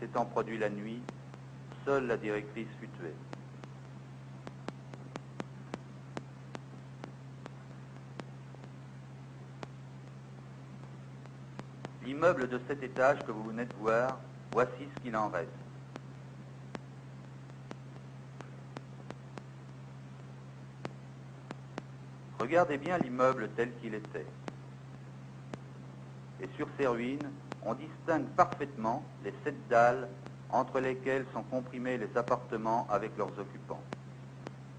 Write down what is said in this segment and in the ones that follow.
s'étant produit la nuit, seule la directrice fut tuée. L'immeuble de 7 étages que vous venez de voir, voici ce qu'il en reste. Regardez bien l'immeuble tel qu'il était. Et sur ces ruines, on distingue parfaitement les 7 dalles entre lesquelles sont comprimés les appartements avec leurs occupants.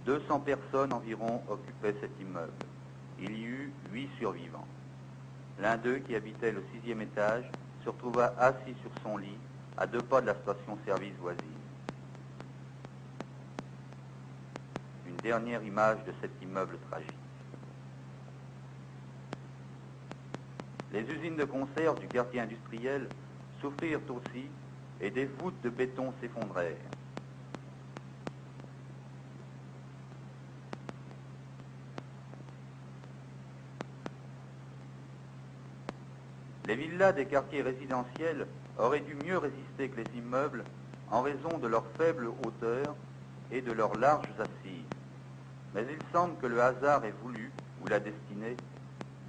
200 personnes environ occupaient cet immeuble. Il y eut 8 survivants. L'un d'eux, qui habitait le 6e étage, se retrouva assis sur son lit, à 2 pas de la station-service voisine. Une dernière image de cet immeuble tragique. Les usines de conserve du quartier industriel souffrirent aussi et des voûtes de béton s'effondrèrent. Les villas des quartiers résidentiels auraient dû mieux résister que les immeubles en raison de leur faible hauteur et de leurs larges assises. Mais il semble que le hasard ait voulu, ou la destinée,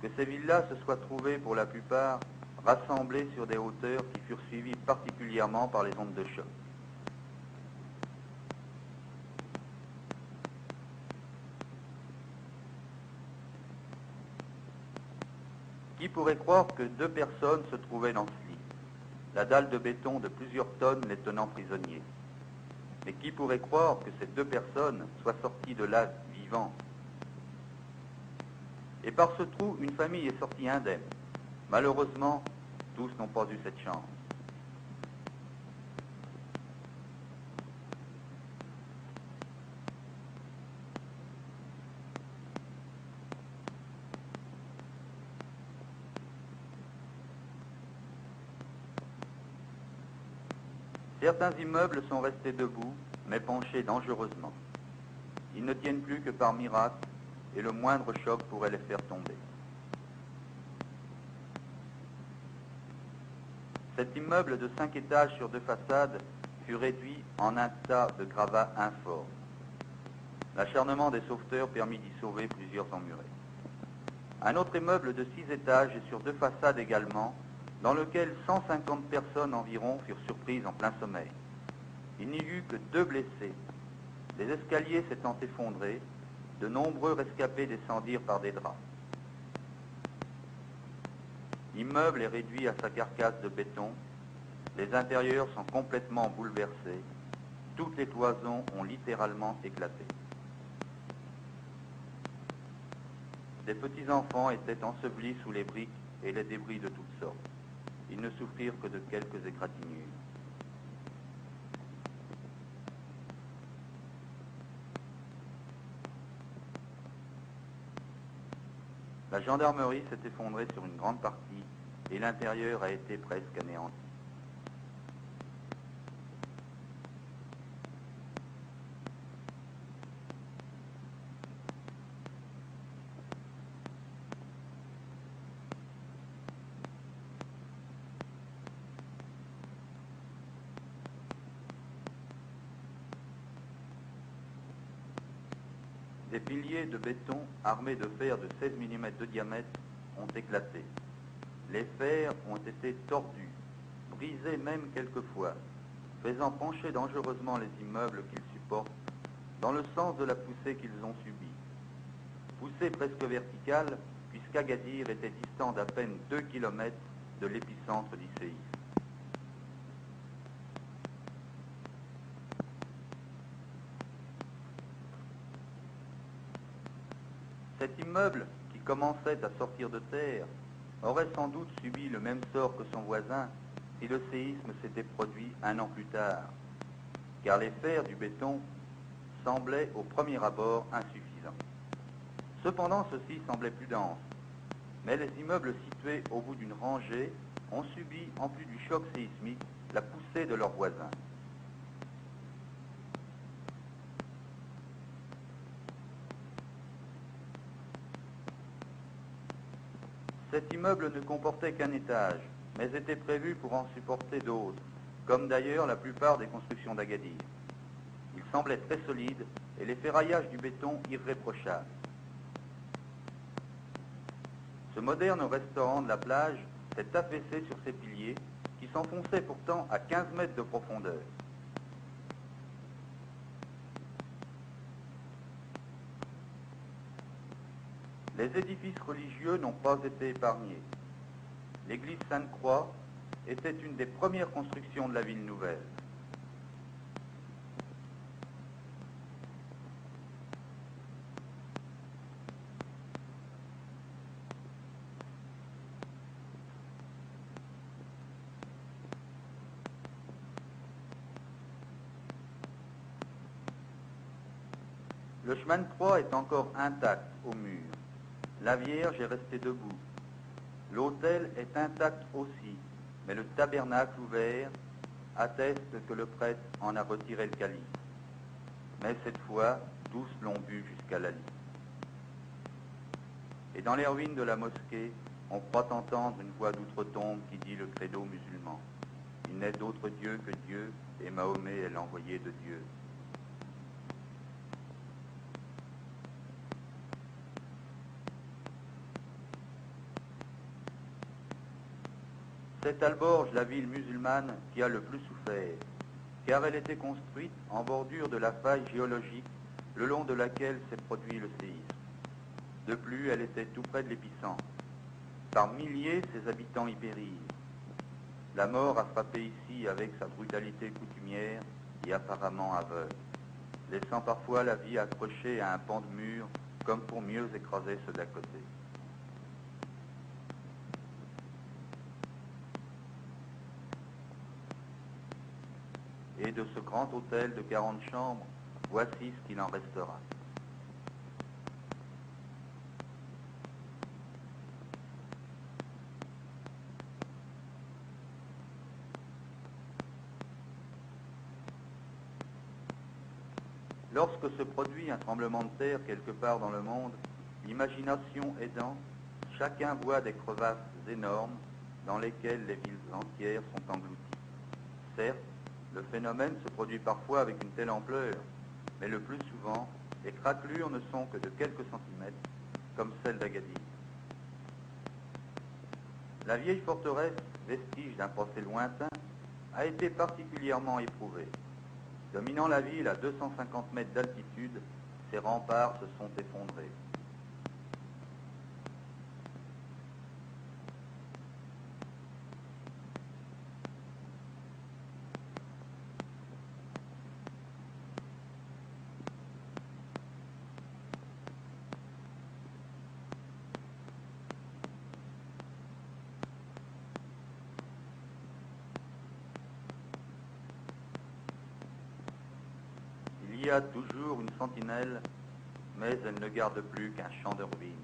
que ces villas se soient trouvées pour la plupart rassemblées sur des hauteurs qui furent suivies particulièrement par les ondes de choc. Qui pourrait croire que 2 personnes se trouvaient dans ce lit, la dalle de béton de plusieurs tonnes les tenant prisonniers? Mais qui pourrait croire que ces 2 personnes soient sorties de là vivantes? Et par ce trou, une famille est sortie indemne. Malheureusement, tous n'ont pas eu cette chance. Certains immeubles sont restés debout, mais penchés dangereusement. Ils ne tiennent plus que par miracle, et le moindre choc pourrait les faire tomber. Cet immeuble de 5 étages sur 2 façades fut réduit en un tas de gravats informes. L'acharnement des sauveteurs permit d'y sauver plusieurs emmurés. Un autre immeuble de 6 étages et sur 2 façades également, dans lequel 150 personnes environ furent surprises en plein sommeil. Il n'y eut que 2 blessés. Les escaliers s'étant effondrés, de nombreux rescapés descendirent par des draps. L'immeuble est réduit à sa carcasse de béton. Les intérieurs sont complètement bouleversés. Toutes les cloisons ont littéralement éclaté. Des petits-enfants étaient ensevelis sous les briques et les débris de toutes sortes. Ils ne souffrirent que de quelques égratignures. La gendarmerie s'est effondrée sur une grande partie et l'intérieur a été presque anéanti. Des piliers de béton armés de fer de 16 mm de diamètre ont éclaté. Les fers ont été tordus, brisés même quelquefois, faisant pencher dangereusement les immeubles qu'ils supportent dans le sens de la poussée qu'ils ont subie. Poussée presque verticale, puisqu'Agadir était distant d'à peine 2 km de l'épicentre du séisme. Cet immeuble, qui commençait à sortir de terre, aurait sans doute subi le même sort que son voisin si le séisme s'était produit un an plus tard, car les fers du béton semblaient au premier abord insuffisants. Cependant, ceux-ci semblaient plus denses, mais les immeubles situés au bout d'une rangée ont subi, en plus du choc séismique, la poussée de leurs voisins. Cet immeuble ne comportait qu'un étage, mais était prévu pour en supporter d'autres, comme d'ailleurs la plupart des constructions d'Agadir. Il semblait très solide et les ferraillages du béton irréprochables. Ce moderne restaurant de la plage s'est affaissé sur ses piliers qui s'enfonçaient pourtant à 15 mètres de profondeur. Les édifices religieux n'ont pas été épargnés. L'église Sainte-Croix était une des premières constructions de la ville nouvelle. Le chemin de croix est encore intact au mur. La Vierge est restée debout. L'autel est intact aussi, mais le tabernacle ouvert atteste que le prêtre en a retiré le calice. Mais cette fois, tous l'ont bu jusqu'à la lit. Et dans les ruines de la mosquée, on croit entendre une voix d'outre-tombe qui dit le credo musulman. Il n'est d'autre Dieu que Dieu, et Mahomet est l'envoyé de Dieu. C'est Alborge, la ville musulmane, qui a le plus souffert, car elle était construite en bordure de la faille géologique le long de laquelle s'est produit le séisme. De plus, elle était tout près de l'épicentre. Par milliers, ses habitants y périrent. La mort a frappé ici avec sa brutalité coutumière et apparemment aveugle, laissant parfois la vie accrochée à un pan de mur comme pour mieux écraser ceux d'à côté. Et de ce grand hôtel de 40 chambres, voici ce qu'il en restera. Lorsque se produit un tremblement de terre quelque part dans le monde, l'imagination aidant, chacun voit des crevasses énormes dans lesquelles les villes entières sont englouties. Certes, le phénomène se produit parfois avec une telle ampleur, mais le plus souvent, les craquelures ne sont que de quelques centimètres, comme celle d'Agadir. La vieille forteresse, vestige d'un passé lointain, a été particulièrement éprouvée. Dominant la ville à 250 mètres d'altitude, ses remparts se sont effondrés. Il y a toujours une sentinelle, mais elle ne garde plus qu'un champ de ruines.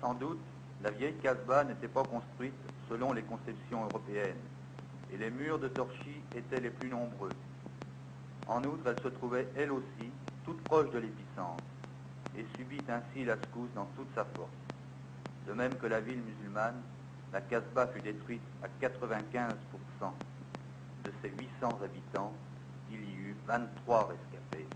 Sans doute, la vieille Casbah n'était pas construite selon les conceptions européennes, et les murs de Torchi étaient les plus nombreux. En outre, elle se trouvait, elle aussi, toute proche de l'épicentre, et subit ainsi la secousse dans toute sa force. De même que la ville musulmane, la Casbah fut détruite à 95%. De ses 800 habitants, il y eut 23 rescapés.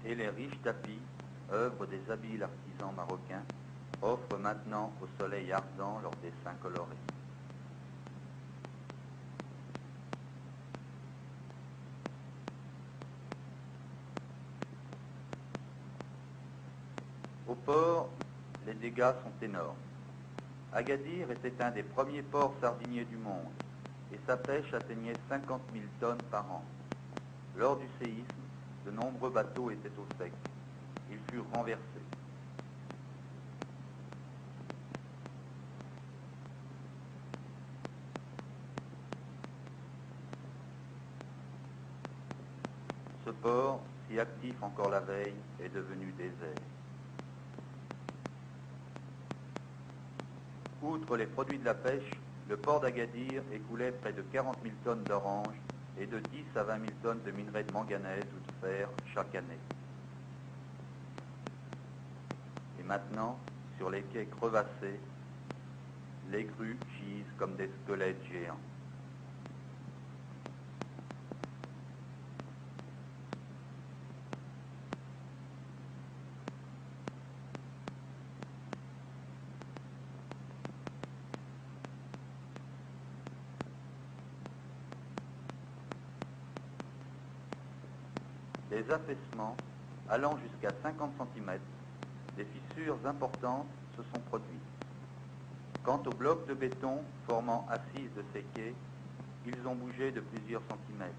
Et les riches tapis, œuvre des habiles artisans marocains, offrent maintenant au soleil ardent leurs dessins colorés. Au port, les dégâts sont énormes. Agadir était un des premiers ports sardiniers du monde, et sa pêche atteignait 50 000 tonnes par an. Lors du séisme, nombreux bateaux étaient au sec. Ils furent renversés. Ce port, si actif encore la veille, est devenu désert. Outre les produits de la pêche, le port d'Agadir écoulait près de 40 000 tonnes d'oranges et de 10 à 20 000 tonnes de minerais de manganèse ou de fer chaque année. Et maintenant, sur les quais crevassés, les grues gisent comme des squelettes géants. Des affaissements allant jusqu'à 50 cm, des fissures importantes se sont produites. Quant aux blocs de béton formant assises de ces quais, ils ont bougé de plusieurs centimètres.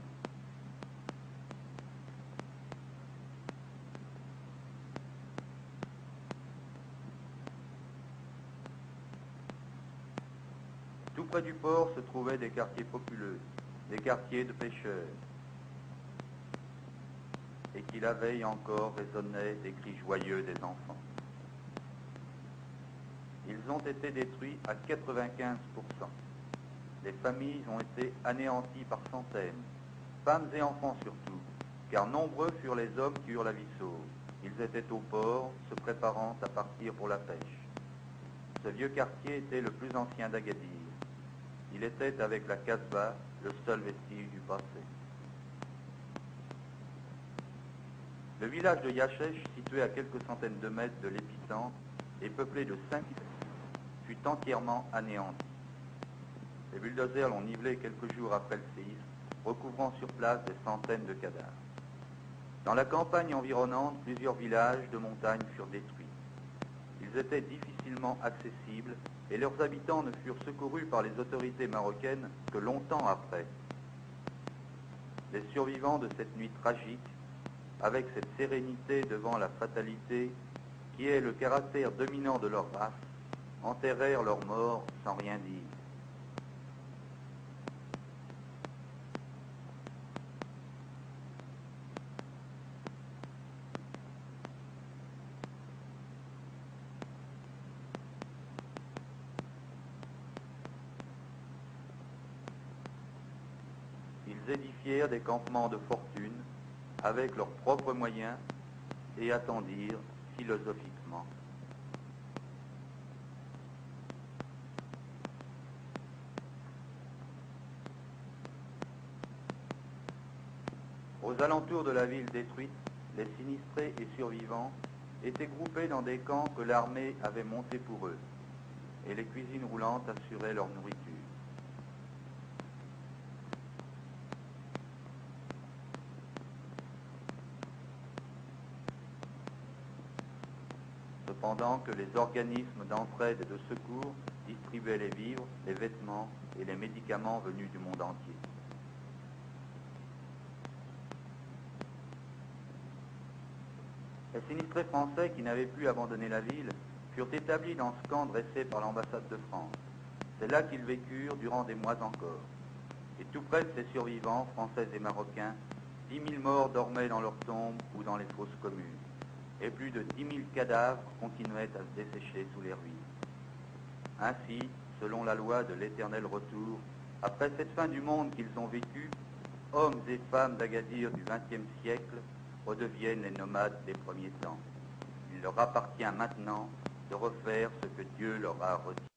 Tout près du port se trouvaient des quartiers populeux, des quartiers de pêcheurs, et qui la veille encore résonnaient des cris joyeux des enfants. Ils ont été détruits à 95%. Les familles ont été anéanties par centaines, femmes et enfants surtout, car nombreux furent les hommes qui eurent la vie sauve. Ils étaient au port, se préparant à partir pour la pêche. Ce vieux quartier était le plus ancien d'Agadir. Il était, avec la Casbah, le seul vestige du passé. Le village de Yachech, situé à quelques centaines de mètres de l'épicentre et peuplé de 5 fut entièrement anéanti. Les bulldozers l'ont nivelé quelques jours après le séisme, recouvrant sur place des centaines de cadavres. Dans la campagne environnante, plusieurs villages de montagne furent détruits. Ils étaient difficilement accessibles et leurs habitants ne furent secourus par les autorités marocaines que longtemps après. Les survivants de cette nuit tragique, avec cette sérénité devant la fatalité qui est le caractère dominant de leur race, enterrèrent leurs morts sans rien dire. Ils édifièrent des campements de fortune avec leurs propres moyens et attendirent philosophiquement. Aux alentours de la ville détruite, les sinistrés et survivants étaient groupés dans des camps que l'armée avait montés pour eux, et les cuisines roulantes assuraient leur nourriture. Pendant que les organismes d'entraide et de secours distribuaient les vivres, les vêtements et les médicaments venus du monde entier. Les sinistrés français qui n'avaient pu abandonner la ville furent établis dans ce camp dressé par l'ambassade de France. C'est là qu'ils vécurent durant des mois encore. Et tout près de ces survivants, français et marocains, 10 000 morts dormaient dans leurs tombes ou dans les fosses communes. Et plus de 10 000 cadavres continuaient à se dessécher sous les ruines. Ainsi, selon la loi de l'éternel retour, après cette fin du monde qu'ils ont vécue, hommes et femmes d'Agadir du XXe siècle redeviennent les nomades des premiers temps. Il leur appartient maintenant de refaire ce que Dieu leur a retiré.